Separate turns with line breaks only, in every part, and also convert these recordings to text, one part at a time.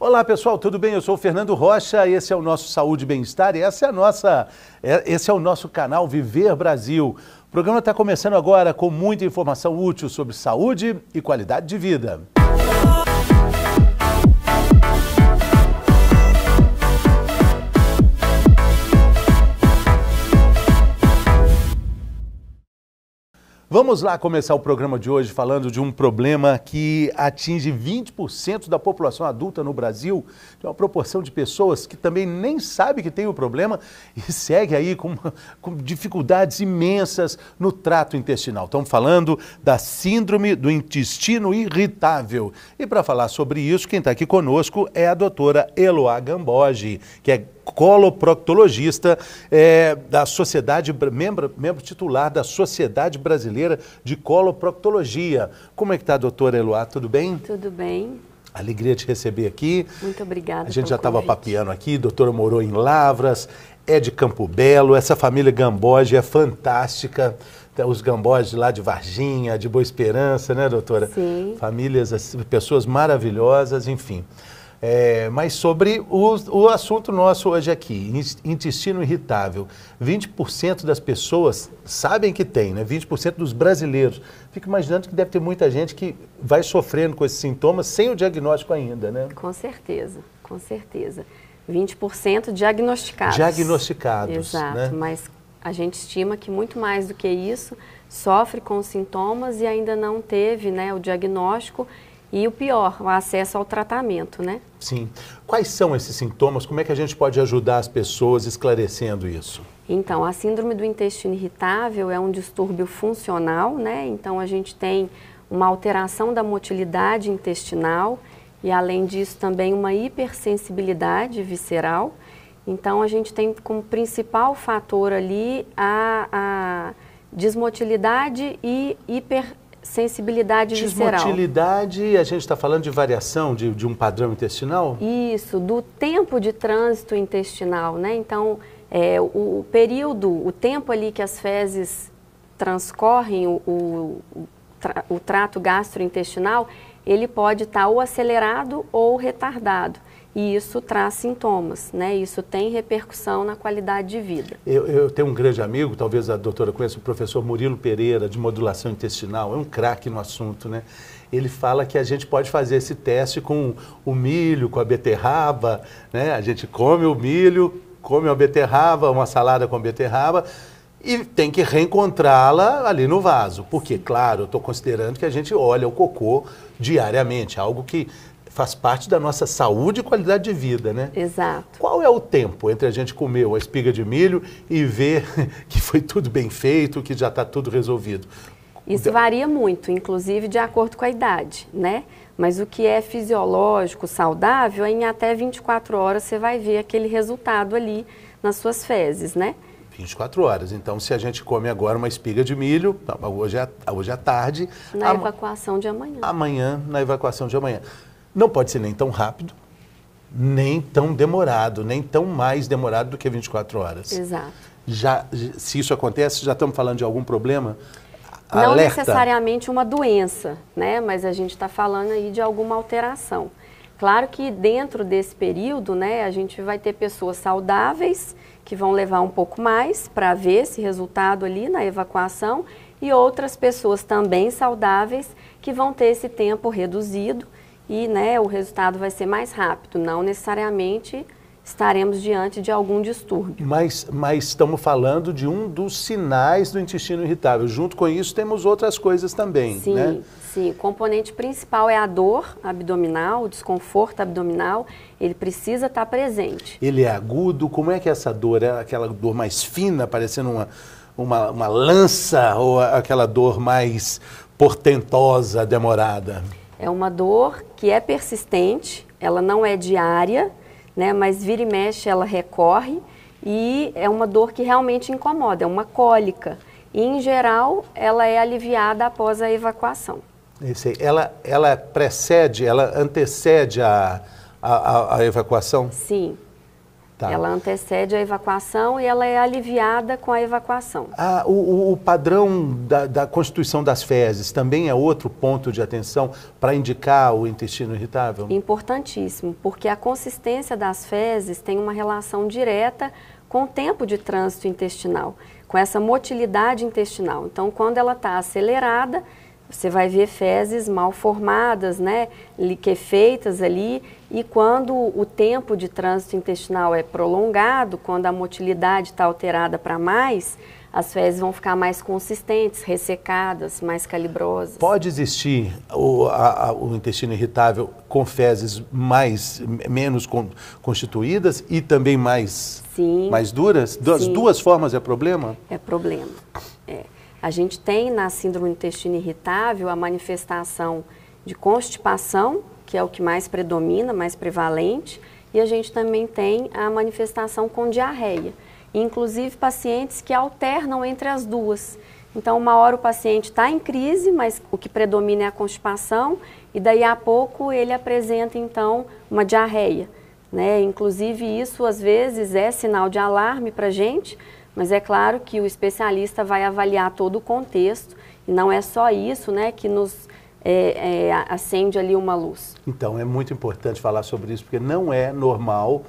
Olá pessoal, tudo bem? Eu sou o Fernando Rocha, esse é o nosso Saúde e Bem-Estar e esse é o nosso canal Viver Brasil. O programa está começando agora com muita informação útil sobre saúde e qualidade de vida. Vamos lá começar o programa de hoje falando de um problema que atinge 20% da população adulta no Brasil, de uma proporção de pessoas que também nem sabe que tem o problema e segue aí com dificuldades imensas no trato intestinal. Estamos falando da síndrome do intestino irritável. E para falar sobre isso, quem está aqui conosco é a doutora Eloá Gamboge, que é coloproctologista da Sociedade, membro titular da Sociedade Brasileira de Coloproctologia. Como é que está a doutora Eloá? Tudo bem?
Tudo bem.
Alegria te receber aqui.
Muito obrigada.
A gente já estava papeando aqui, a doutora morou em Lavras, é de Campo Belo, essa família Gamboge é fantástica. Os Gamboge lá de Varginha, de Boa Esperança, né, doutora?
Sim.
Famílias, pessoas maravilhosas, enfim. Mas sobre o assunto nosso hoje aqui, intestino irritável. 20% das pessoas sabem que tem, né? 20% dos brasileiros. Fico imaginando que deve ter muita gente que vai sofrendo com esses sintomas sem o diagnóstico ainda, né?
Com certeza, com certeza. 20% diagnosticados.
Diagnosticados,
exato,
né?
Mas a gente estima que muito mais do que isso sofre com os sintomas e ainda não teve, né, o diagnóstico. E o pior, o acesso ao tratamento, né?
Sim. Quais são esses sintomas? Como é que a gente pode ajudar as pessoas esclarecendo isso?
Então, a síndrome do intestino irritável é um distúrbio funcional, né? Então, a gente tem uma alteração da motilidade intestinal e, além disso, também uma hipersensibilidade visceral. Então, a gente tem como principal fator ali a desmotilidade e hipersensibilidade visceral.
Desmotilidade, a gente está falando de variação de um padrão intestinal?
Isso, do tempo de trânsito intestinal, né? Então, o tempo ali que as fezes transcorrem o trato gastrointestinal, ele pode estar ou acelerado ou retardado. E isso traz sintomas, né? Isso tem repercussão na qualidade de vida.
Eu tenho um grande amigo, talvez a doutora conheça, o professor Murilo Pereira, de modulação intestinal, é um craque no assunto, né? Ele fala que a gente pode fazer esse teste com o milho, com a beterraba, né? A gente come o milho, come a beterraba, uma salada com beterraba, e tem que reencontrá-la ali no vaso. Porque, claro, eu estou considerando que a gente olha o cocô diariamente, algo que faz parte da nossa saúde e qualidade de vida, né?
Exato.
Qual é o tempo entre a gente comer uma espiga de milho e ver que foi tudo bem feito, que já está tudo resolvido?
Isso varia muito, inclusive de acordo com a idade, né? Mas o que é fisiológico, saudável, em até 24 horas você vai ver aquele resultado ali nas suas fezes, né?
24 horas. Então, se a gente come agora uma espiga de milho, hoje à tarde...
Na evacuação de amanhã.
Amanhã, na evacuação de amanhã. Não pode ser nem tão rápido, nem tão demorado, nem tão mais demorado do que 24 horas.
Exato.
Se isso acontece, já estamos falando de algum problema?
Não
Alerta.
Necessariamente uma doença, né? Mas a gente está falando aí de alguma alteração. Claro que dentro desse período, né, a gente vai ter pessoas saudáveis que vão levar um pouco mais para ver esse resultado ali na evacuação e outras pessoas também saudáveis que vão ter esse tempo reduzido e, né, o resultado vai ser mais rápido. Não necessariamente estaremos diante de algum distúrbio.
Mas estamos falando de um dos sinais do intestino irritável. Junto com isso, temos outras coisas também,
sim,
né?
Sim, o componente principal é a dor abdominal, o desconforto abdominal, ele precisa estar presente.
Ele é agudo? Como é que é essa dor? É aquela dor mais fina, parecendo uma lança, ou aquela dor mais portentosa, demorada?
É uma dor que é persistente, ela não é diária, né, mas vira e mexe ela recorre e é uma dor que realmente incomoda, é uma cólica. E, em geral, ela é aliviada após a evacuação.
Ela precede, ela antecede a evacuação?
Sim.
Tá.
Ela antecede a evacuação e ela é aliviada com a evacuação.
O padrão da constituição das fezes também é outro ponto de atenção para indicar o intestino irritável?
Importantíssimo, porque a consistência das fezes tem uma relação direta com o tempo de trânsito intestinal, com essa motilidade intestinal. Então, quando ela está acelerada, você vai ver fezes mal formadas, né, liquefeitas ali, e quando o tempo de trânsito intestinal é prolongado, quando a motilidade está alterada para mais, as fezes vão ficar mais consistentes, ressecadas, mais calibrosas.
Pode existir o intestino irritável com fezes menos constituídas e também mais duras? Das duas formas é problema?
É problema, A gente tem na síndrome do intestino irritável a manifestação de constipação, que é o que mais predomina, mais prevalente, e a gente também tem a manifestação com diarreia. Inclusive pacientes que alternam entre as duas. Então, uma hora o paciente está em crise, mas o que predomina é a constipação, e daí a pouco ele apresenta então uma diarreia, né? Inclusive isso às vezes é sinal de alarme para a gente, mas é claro que o especialista vai avaliar todo o contexto, e não é só isso, né, que nos acende ali uma luz.
Então, é muito importante falar sobre isso, porque não é normal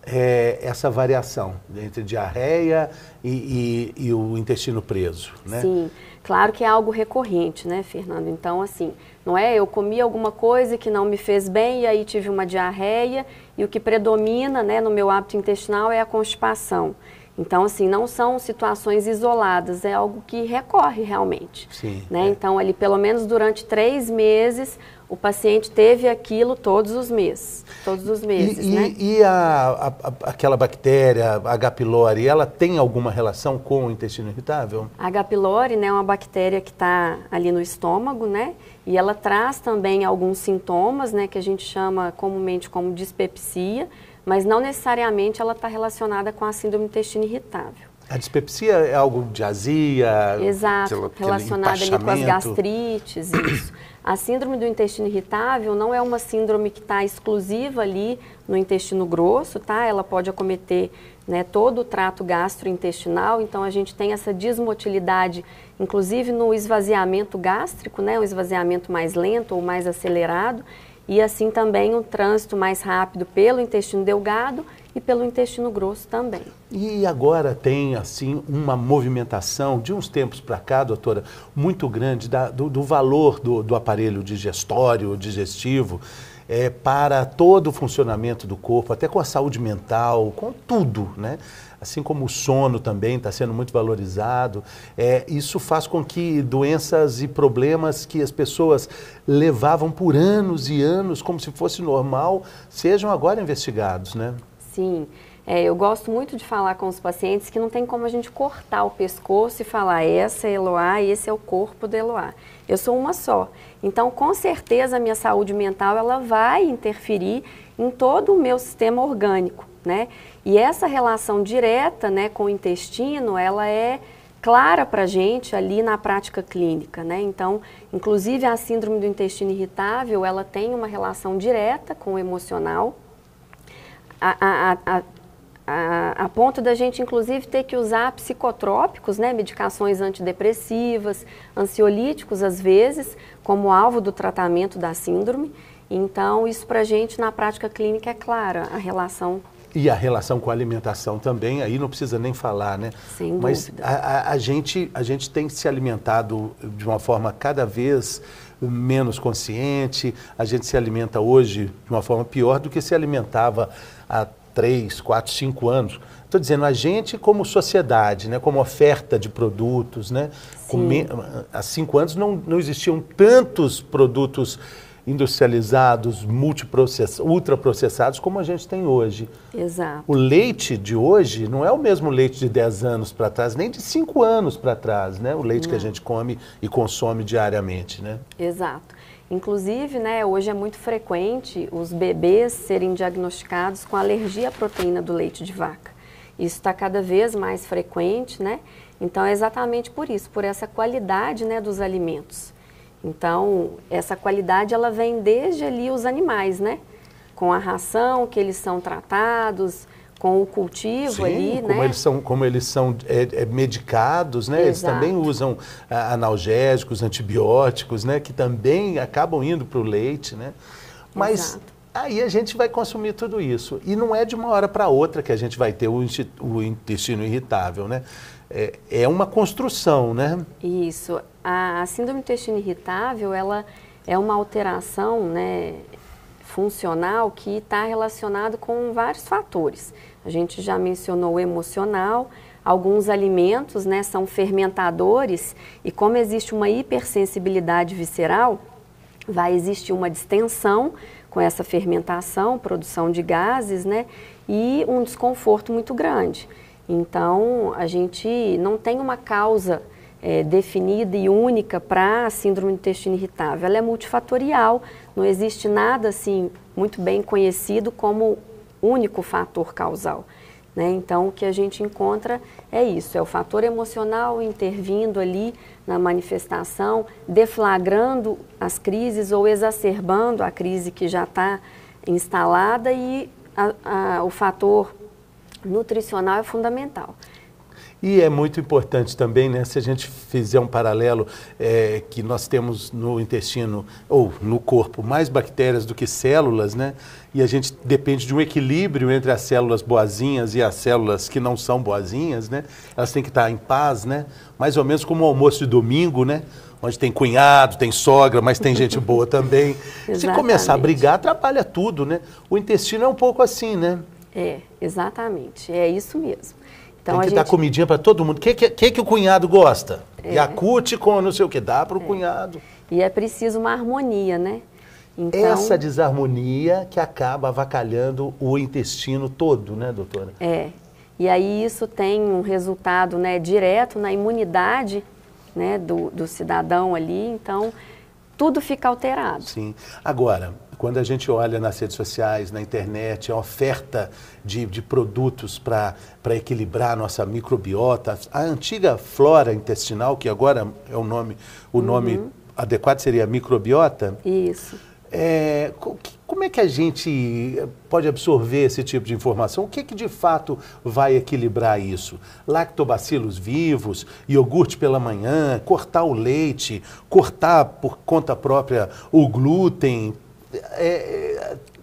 essa variação entre diarreia e o intestino preso, né?
Sim, claro que é algo recorrente, né, Fernando? Então, assim, não é eu comi alguma coisa que não me fez bem e aí tive uma diarreia, e o que predomina, né, no meu hábito intestinal é a constipação. Então, assim, não são situações isoladas, é algo que recorre realmente.
Sim,
né? Então, ali, pelo menos durante 3 meses, o paciente teve aquilo todos os meses. Todos os meses, né?
E aquela bactéria, a H. pylori, ela tem alguma relação com o intestino irritável?
A H. pylori, né, é uma bactéria que está ali no estômago, né? E ela traz também alguns sintomas, né, que a gente chama comumente como dispepsia, mas não necessariamente ela está relacionada com a síndrome do intestino irritável.
A dispepsia é algo de azia?
Exato, relacionada ali com as gastrites, isso. A síndrome do intestino irritável não é uma síndrome que está exclusiva ali no intestino grosso, tá? Ela pode acometer, né, todo o trato gastrointestinal, então a gente tem essa desmotilidade, inclusive no esvaziamento gástrico, né, um esvaziamento mais lento ou mais acelerado, e assim também um trânsito mais rápido pelo intestino delgado e pelo intestino grosso também.
E agora tem, assim, uma movimentação de uns tempos para cá, doutora, muito grande do valor do aparelho digestório, digestivo, para todo o funcionamento do corpo, até com a saúde mental, com tudo, né? Assim como o sono também está sendo muito valorizado. Isso faz com que doenças e problemas que as pessoas levavam por anos e anos, como se fosse normal, sejam agora investigados, né?
Sim, eu gosto muito de falar com os pacientes que não tem como a gente cortar o pescoço e falar essa é Eloá e esse é o corpo da Eloá. Eu sou uma só. Então, com certeza, a minha saúde mental ela vai interferir em todo o meu sistema orgânico, né? E essa relação direta, né, com o intestino, ela é clara para a gente ali na prática clínica, né? Então, inclusive a síndrome do intestino irritável, ela tem uma relação direta com o emocional, a ponto da gente, inclusive, ter que usar psicotrópicos, né, medicações antidepressivas, ansiolíticos, às vezes, como alvo do tratamento da síndrome. Então, isso para a gente, na prática clínica, é clara, a relação.
E a relação com a alimentação também, aí não precisa nem falar, né?
Sem dúvida.
Mas a gente tem se alimentado de uma forma cada vez menos consciente, a gente se alimenta hoje de uma forma pior do que se alimentava há 3, 4, 5 anos. Estou dizendo, a gente como sociedade, né, como oferta de produtos, né? Há 5 anos não existiam tantos produtos industrializados, ultraprocessados como a gente tem hoje.
Exato.
O leite de hoje não é o mesmo leite de 10 anos para trás, nem de 5 anos para trás, né? O leite que a gente come e consome diariamente, né?
Exato. Inclusive, né, hoje é muito frequente os bebês serem diagnosticados com alergia à proteína do leite de vaca. Isso está cada vez mais frequente, né? Então, é exatamente por isso, por essa qualidade, né, dos alimentos. Então, essa qualidade, ela vem desde ali os animais, né? Com a ração que eles são tratados, com o cultivo.
Sim,
ali,
como eles são medicados, né? Eles também usam analgésicos, antibióticos, né? Que também acabam indo para o leite, né? Mas aí a gente vai consumir tudo isso. E não é de uma hora para outra que a gente vai ter o intestino irritável, né? É uma construção, né?
Isso. A síndrome do intestino irritável, ela é uma alteração, né, funcional que está relacionado com vários fatores. A gente já mencionou o emocional, alguns alimentos, né, são fermentadores e como existe uma hipersensibilidade visceral, vai existir uma distensão com essa fermentação, produção de gases, né, e um desconforto muito grande. Então, a gente não tem uma causa definida e única para a síndrome do intestino irritável. Ela é multifatorial, não existe nada assim muito bem conhecido como único fator causal, né? Então, o que a gente encontra é isso, é o fator emocional intervindo ali na manifestação, deflagrando as crises ou exacerbando a crise que já está instalada e o fator nutricional é fundamental.
E é muito importante também, né, se a gente fizer um paralelo, que nós temos no intestino ou no corpo mais bactérias do que células, né? E a gente depende de um equilíbrio entre as células boazinhas e as células que não são boazinhas, né? Elas têm que estar em paz, né? Mais ou menos como o almoço de domingo, né? Onde tem cunhado, tem sogra, mas tem gente boa também. Se começar a brigar, atrapalha tudo, né? O intestino é um pouco assim, né?
Exatamente. É isso mesmo. Então,
tem que dar comidinha para todo mundo. O que o cunhado gosta? Yakult com não sei o que, dá para o cunhado.
E é preciso uma harmonia, né? Então,
essa desarmonia que acaba avacalhando o intestino todo, né, doutora?
E aí isso tem um resultado, né, direto na imunidade, né, do cidadão ali, então tudo fica alterado.
Sim. Agora, quando a gente olha nas redes sociais, na internet, a oferta de produtos para equilibrar a nossa microbiota, a antiga flora intestinal, que agora é o nome adequado seria microbiota.
Isso.
Como é que a gente pode absorver esse tipo de informação? O que de fato vai equilibrar isso? Lactobacilos vivos, iogurte pela manhã, cortar o leite, cortar por conta própria o glúten.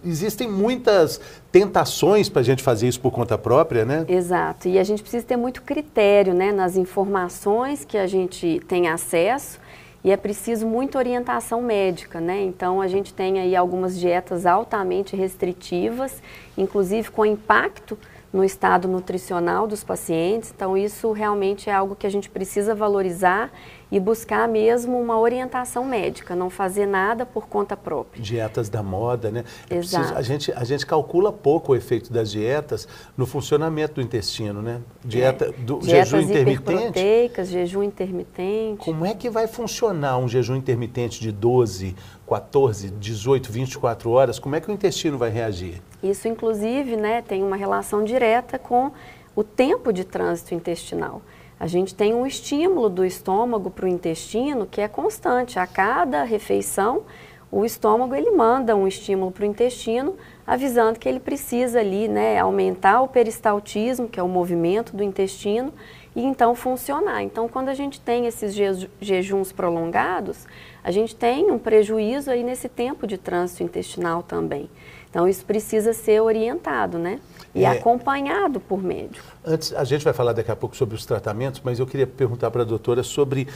Existem muitas tentações para a gente fazer isso por conta própria, né?
Exato. E a gente precisa ter muito critério, né, nas informações que a gente tem acesso. E é preciso muita orientação médica, né? Então, a gente tem aí algumas dietas altamente restritivas, inclusive com impacto no estado nutricional dos pacientes. Então, isso realmente é algo que a gente precisa valorizar e buscar mesmo uma orientação médica, não fazer nada por conta própria.
Dietas da moda, né?
Exato.
A gente calcula pouco o efeito das dietas no funcionamento do intestino, né? Dietas jejum intermitente.
Jejum intermitente.
Como é que vai funcionar um jejum intermitente de 12, 14, 18, 24 horas? Como é que o intestino vai reagir?
Isso, inclusive, né, tem uma relação direta com o tempo de trânsito intestinal. A gente tem um estímulo do estômago para o intestino que é constante. A cada refeição, o estômago ele manda um estímulo para o intestino, avisando que ele precisa ali, né, aumentar o peristaltismo, que é o movimento do intestino, e então funcionar. Então, quando a gente tem esses jejuns prolongados, a gente tem um prejuízo aí nesse tempo de trânsito intestinal também. Então, isso precisa ser orientado, né? E acompanhado por médico.
Antes, a gente vai falar daqui a pouco sobre os tratamentos, mas eu queria perguntar para a doutora sobre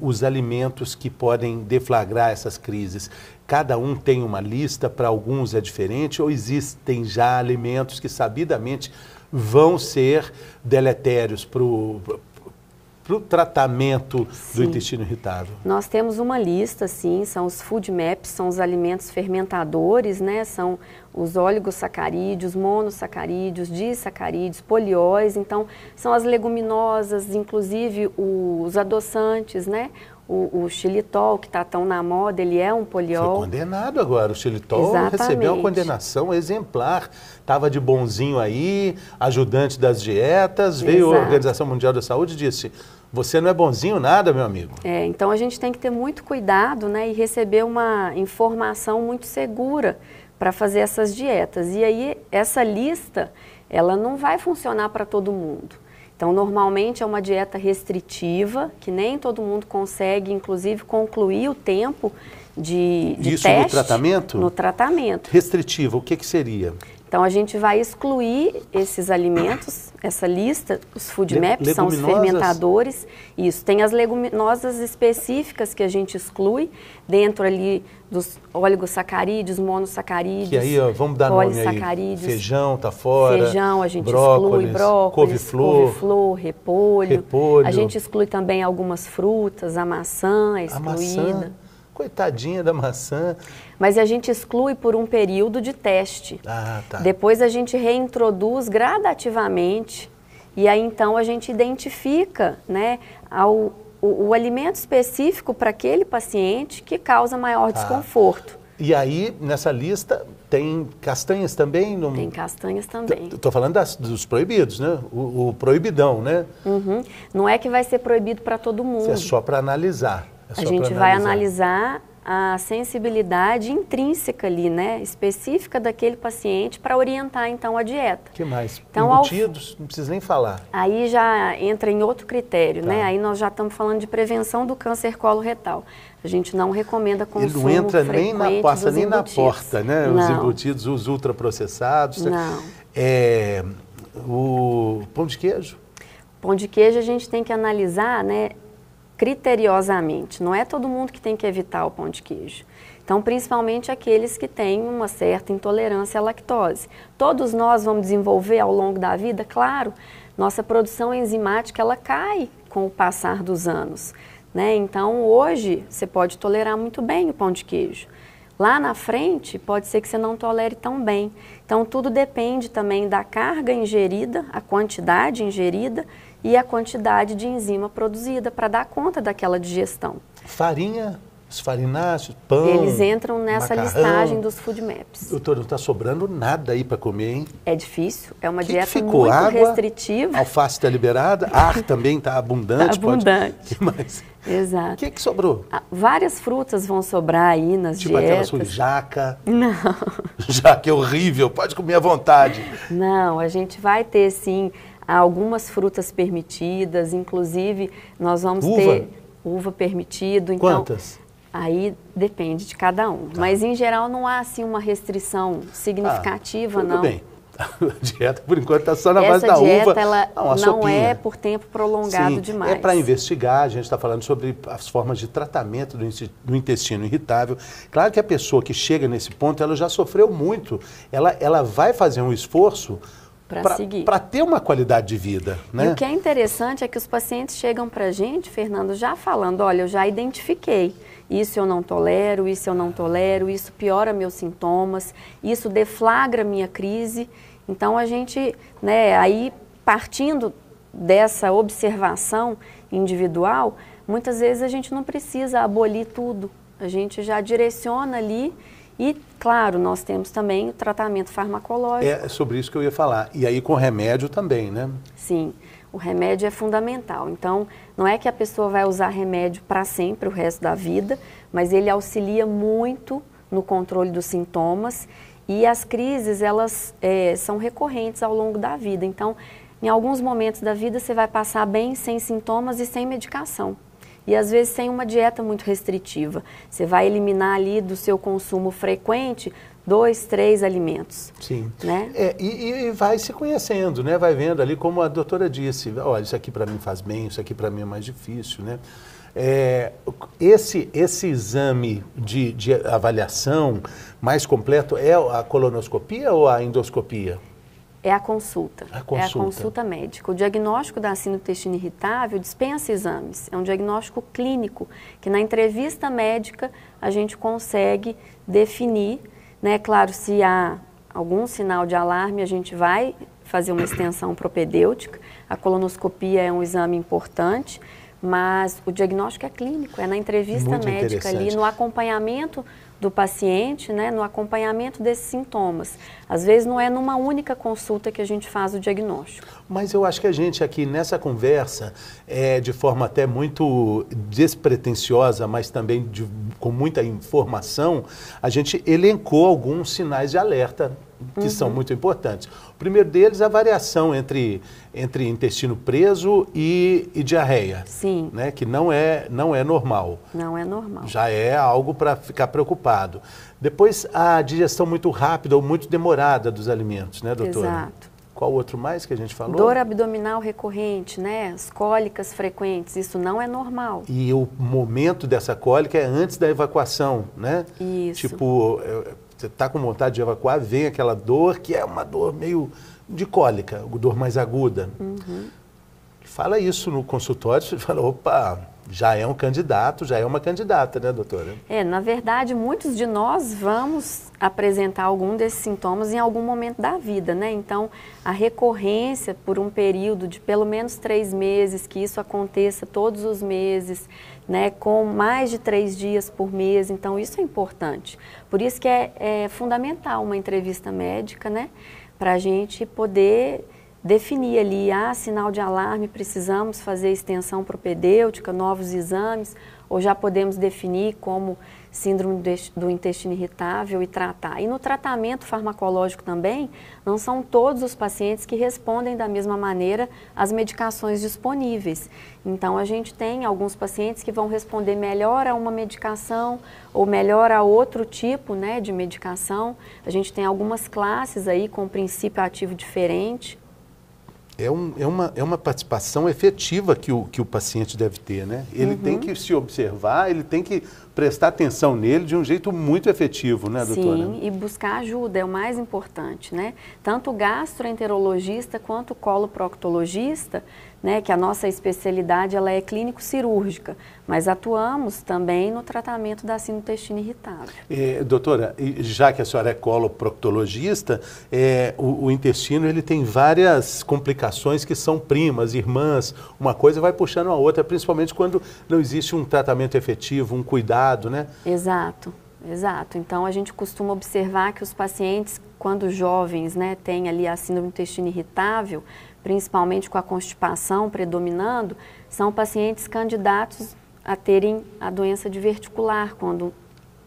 os alimentos que podem deflagrar essas crises. Cada um tem uma lista, para alguns é diferente, ou existem já alimentos que sabidamente vão ser deletérios para o tratamento do intestino irritável? Nós
temos uma lista, sim, são os food maps, são os alimentos fermentadores, né? São os oligosacarídeos, monossacarídeos, disacarídeos, polióis, então são as leguminosas, inclusive os adoçantes, né? O xilitol, que está tão na moda, ele é um poliol.
Foi condenado agora, o xilitol recebeu uma condenação exemplar. Estava de bonzinho aí, ajudante das dietas, veio a Organização Mundial da Saúde e disse, você não é bonzinho nada, meu amigo.
Então a gente tem que ter muito cuidado, né, e receber uma informação muito segura para fazer essas dietas. E aí essa lista, ela não vai funcionar para todo mundo. Então, normalmente é uma dieta restritiva, que nem todo mundo consegue, inclusive, concluir o tempo de
Isso
teste.
no tratamento?
No tratamento.
Restritivo, o que seria?
Então, a gente vai excluir esses alimentos, essa lista, os food maps, são os fermentadores. Isso, tem as leguminosas específicas que a gente exclui, dentro ali dos oligosacarídeos, monossacarídeos,
que aí, ó, vamos dar nome aí, feijão tá fora,
feijão a gente exclui, brócolis, couve-flor, repolho. A gente exclui também algumas frutas, a maçã é excluída.
A maçã? Coitadinha da maçã.
Mas a gente exclui por um período de teste.
Ah, tá.
Depois a gente reintroduz gradativamente e aí então a gente identifica, né, o alimento específico para aquele paciente que causa maior desconforto.
E aí, nessa lista, tem castanhas também?
Tem castanhas também.
Estou falando dos proibidos, né? O proibidão, né?
Uhum. Não é que vai ser proibido para todo mundo.
É só para analisar.
A gente vai analisar a sensibilidade intrínseca ali, né, específica daquele paciente para orientar então a dieta.
O que mais?
Então,
embutidos, não precisa nem falar.
Aí já entra em outro critério, né? Aí nós já estamos falando de prevenção do câncer coloretal. A gente não recomenda consumo.
Ele não entra nem passa nem na
embutidos.
Porta, né?
Não.
Os embutidos, os ultraprocessados.
Não.
O pão de queijo?
Pão de queijo a gente tem que analisar, né, criteriosamente. Não é todo mundo que tem que evitar o pão de queijo. Então, principalmente aqueles que têm uma certa intolerância à lactose. Todos nós vamos desenvolver ao longo da vida, claro, nossa produção enzimática ela cai com o passar dos anos, né? Então, hoje, você pode tolerar muito bem o pão de queijo. Lá na frente, pode ser que você não tolere tão bem. Então, tudo depende também da carga ingerida, a quantidade ingerida e a quantidade de enzima produzida para dar conta daquela digestão.
Farinha, os farináceos, pão,
eles entram nessa listagem dos food maps.
Doutor, não está sobrando nada aí para comer, hein?
É difícil, é uma dieta
ficou?
muito
Água,
restritiva.
Alface está liberada, ar também está abundante.
Está abundante.
Que mais?
Exato.
O que sobrou?
Várias frutas vão sobrar aí nas
tipo
dietas.
Aquela jaca.
Não.
Jaca é horrível, pode comer à vontade.
Não, a gente vai ter sim algumas frutas permitidas, inclusive nós vamos ter uva permitido. Então,
quantas?
Aí depende de cada um. Tá. Mas, em geral, não há, assim, uma restrição significativa, não.
Tudo bem. A dieta, por enquanto, está só na base da uva.
Essa dieta, ela não
é
por tempo prolongado demais.
É para investigar, a gente está falando sobre as formas de tratamento do intestino irritável. Claro que a pessoa que chega nesse ponto, ela já sofreu muito. Ela vai fazer um esforço para ter uma qualidade de vida, né?
E o que é interessante é que os pacientes chegam para a gente, Fernando, já falando, olha, eu já identifiquei, isso eu não tolero, isso eu não tolero, isso piora meus sintomas, isso deflagra minha crise. Então a gente, né, aí partindo dessa observação individual, muitas vezes a gente não precisa abolir tudo, a gente já direciona ali. E, claro, nós temos também o tratamento farmacológico.
É sobre isso que eu ia falar. E aí com remédio também, né?
Sim, o remédio é fundamental. Então, não é que a pessoa vai usar remédio para sempre, o resto da vida, mas ele auxilia muito no controle dos sintomas e as crises, elas são recorrentes ao longo da vida. Então, em alguns momentos da vida, você vai passar bem sem sintomas e sem medicação. E às vezes sem uma dieta muito restritiva. Você vai eliminar ali do seu consumo frequente 2, 3 alimentos. Sim. Né?
E vai se conhecendo, né? Vai vendo ali, como a doutora disse, olha, isso aqui para mim faz bem, isso aqui para mim é mais difícil, né? Esse exame de avaliação mais completo é a colonoscopia ou a endoscopia?
É a consulta. É a consulta médica. O diagnóstico da síndrome do intestino irritável dispensa exames. É um diagnóstico clínico, que na entrevista médica a gente consegue definir, né? Claro, se há algum sinal de alarme, a gente vai fazer uma extensão propedêutica. A colonoscopia é um exame importante, mas o diagnóstico é clínico, é na entrevista médica ali, no acompanhamento do paciente, né, no acompanhamento desses sintomas. Às vezes não é numa única consulta que a gente faz o diagnóstico.
Mas eu acho que a gente aqui nessa conversa, de forma até muito despretensiosa, mas também com muita informação, a gente elencou alguns sinais de alerta que são muito importantes. O primeiro deles é a variação entre intestino preso e diarreia.
Sim.
Né, que não é normal.
Não é normal.
Já é algo para ficar preocupado. Depois, a digestão muito rápida ou muito demorada dos alimentos, né, doutora?
Exato.
Qual outro mais que a gente falou?
Dor abdominal recorrente, né? As cólicas frequentes, isso não é normal.
E o momento dessa cólica é antes da evacuação, né?
Isso.
Tipo, você está com vontade de evacuar, vem aquela dor que é uma dor meio de cólica, dor mais aguda. Fala isso no consultório, você fala, opa, já é um candidato, já é uma candidata, né, doutora?
Na verdade, muitos de nós vamos apresentar algum desses sintomas em algum momento da vida, né? Então, a recorrência por um período de pelo menos 3 meses, que isso aconteça todos os meses, né, com mais de 3 dias por mês, então isso é importante. Por isso que é fundamental uma entrevista médica, né, para a gente poder definir ali, sinal de alarme, precisamos fazer extensão propedêutica, novos exames, ou já podemos definir como síndrome do intestino irritável e tratar. E no tratamento farmacológico também, não são todos os pacientes que respondem da mesma maneira às medicações disponíveis. Então, a gente tem alguns pacientes que vão responder melhor a uma medicação ou melhor a outro tipo, né, de medicação. A gente tem algumas classes aí com princípio ativo diferente.
É uma participação efetiva que o paciente deve ter, né? Ele tem que se observar, ele tem que prestar atenção nele de um jeito muito efetivo, né, doutora?
Sim, e buscar ajuda é o mais importante, né? Tanto o gastroenterologista quanto o coloproctologista, né, que a nossa especialidade ela é clínico-cirúrgica, mas atuamos também no tratamento da síndrome do intestino irritável.
Doutora, já que a senhora é coloproctologista, o intestino ele tem várias complicações que são primas, irmãs, uma coisa vai puxando a outra, principalmente quando não existe um tratamento efetivo, um cuidado, né?
Exato. Exato. Então, a gente costuma observar que os pacientes, quando jovens, né, têm ali a síndrome do intestino irritável, principalmente com a constipação predominando, são pacientes candidatos a terem a doença diverticular quando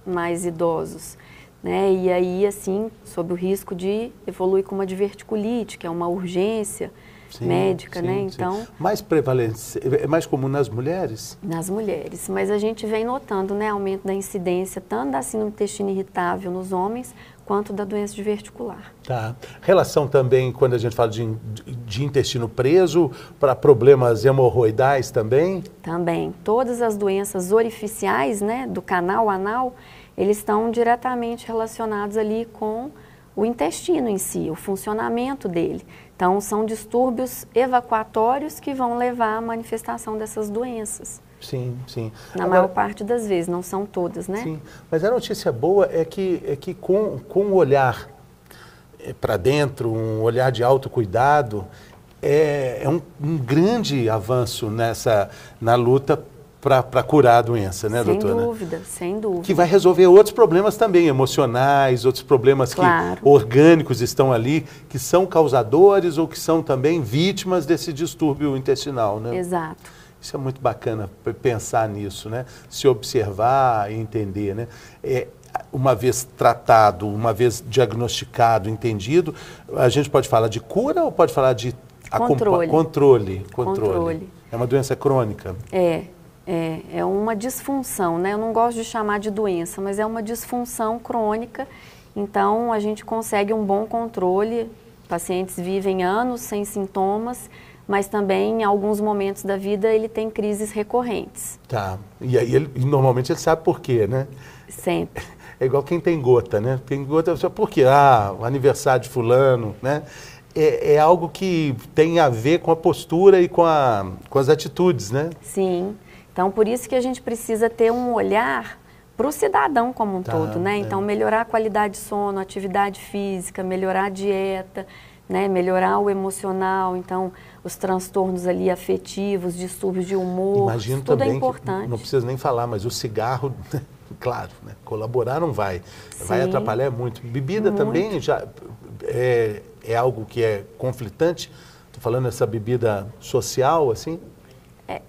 mais idosos, né? E aí, assim, sob o risco de evoluir com uma diverticulite, que é uma urgência médica, né? Então,
mais prevalente, é mais comum nas mulheres?
Nas mulheres, mas a gente vem notando, né, aumento da incidência tanto da síndrome do intestino irritável nos homens quanto da doença diverticular.
Tá. Relação também, quando a gente fala de intestino preso, para problemas hemorroidais também?
Também. Todas as doenças orificiais, né, do canal anal, eles estão diretamente relacionados ali com o intestino em si, o funcionamento dele. Então, são distúrbios evacuatórios que vão levar à manifestação dessas doenças.
Sim, sim.
Na maior parte das vezes, não são todas, né?
Sim, mas a notícia boa é que com o olhar para dentro, um olhar de autocuidado, é um grande avanço na luta para curar a doença, né, doutora?
Sem dúvida, sem dúvida.
Que vai resolver outros problemas também, emocionais, outros problemas orgânicos estão ali, que são causadores ou que são também vítimas desse distúrbio intestinal, né?
Exato.
Isso é muito bacana, pensar nisso, né? Se observar e entender, né? Uma vez tratado, uma vez diagnosticado, entendido, a gente pode falar de cura ou pode falar de controle? É uma doença crônica?
É uma disfunção, né? Eu não gosto de chamar de doença, mas é uma disfunção crônica. Então, a gente consegue um bom controle. Pacientes vivem anos sem sintomas, mas também em alguns momentos da vida ele tem crises recorrentes.
Tá. E aí, normalmente ele sabe por quê, né?
Sempre.
É igual quem tem gota, né? Tem gota, por quê? O aniversário de fulano, né? É algo que tem a ver com a postura e com as atitudes, né?
Sim. Então, por isso que a gente precisa ter um olhar para o cidadão como um todo, né? Então, melhorar a qualidade de sono, atividade física, melhorar a dieta, né? Melhorar o emocional, então, os transtornos ali afetivos, distúrbios de humor,
imagino
tudo
também
é importante.
Não precisa nem falar, mas o cigarro claro, né? Colaborar não vai. Vai
Sim.
atrapalhar muito. Bebida
Muito.
também já é algo que é conflitante? Estou falando dessa bebida social, assim?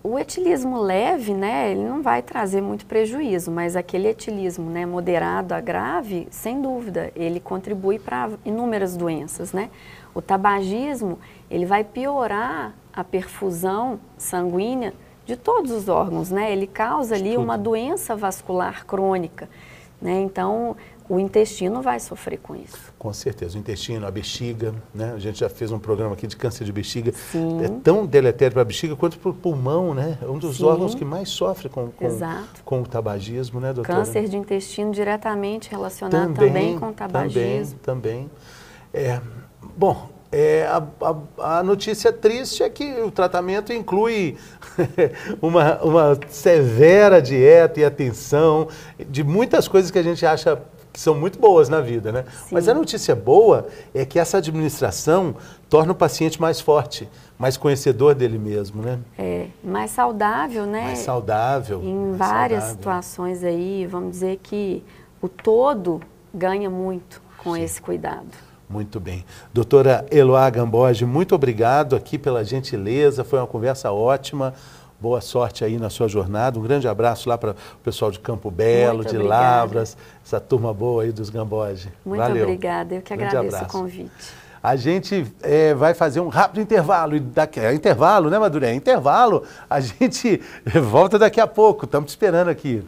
O etilismo leve, né, ele não vai trazer muito prejuízo, mas aquele etilismo, né, moderado a grave, sem dúvida, ele contribui para inúmeras doenças, né? O tabagismo, ele vai piorar a perfusão sanguínea de todos os órgãos, né? Ele causa ali uma doença vascular crônica, né? Então, o intestino vai sofrer com isso.
Com certeza, o intestino, a bexiga, né? A gente já fez um programa aqui de câncer de bexiga.
Sim.
É tão deletério para a bexiga quanto para o pulmão, né? É um dos
Sim.
órgãos que mais sofre
Exato.
com o tabagismo, né, doutora?
Câncer de intestino diretamente relacionado também com o tabagismo.
Também. Bom, a notícia triste é que o tratamento inclui uma severa dieta e atenção de muitas coisas que a gente acha que são muito boas na vida, né?
Sim.
Mas a notícia boa é que essa administração torna o paciente mais forte, mais conhecedor dele mesmo, né?
Mais saudável, né?
Mais saudável.
Em várias situações aí, vamos dizer que o todo ganha muito com esse cuidado.
Muito bem. Doutora Eloá Gamboge, muito obrigado aqui pela gentileza, foi uma conversa ótima. Boa sorte aí na sua jornada. Um grande abraço lá para o pessoal de Campo Belo,
Muito
de
obrigada.
Lavras, essa turma boa aí dos Gamboge.
Muito
Valeu.
obrigada, eu que
Grande
agradeço
abraço.
o convite.
A gente vai fazer um rápido intervalo. Intervalo, né, Maduré? Intervalo. A gente volta daqui a pouco. Estamos te esperando aqui.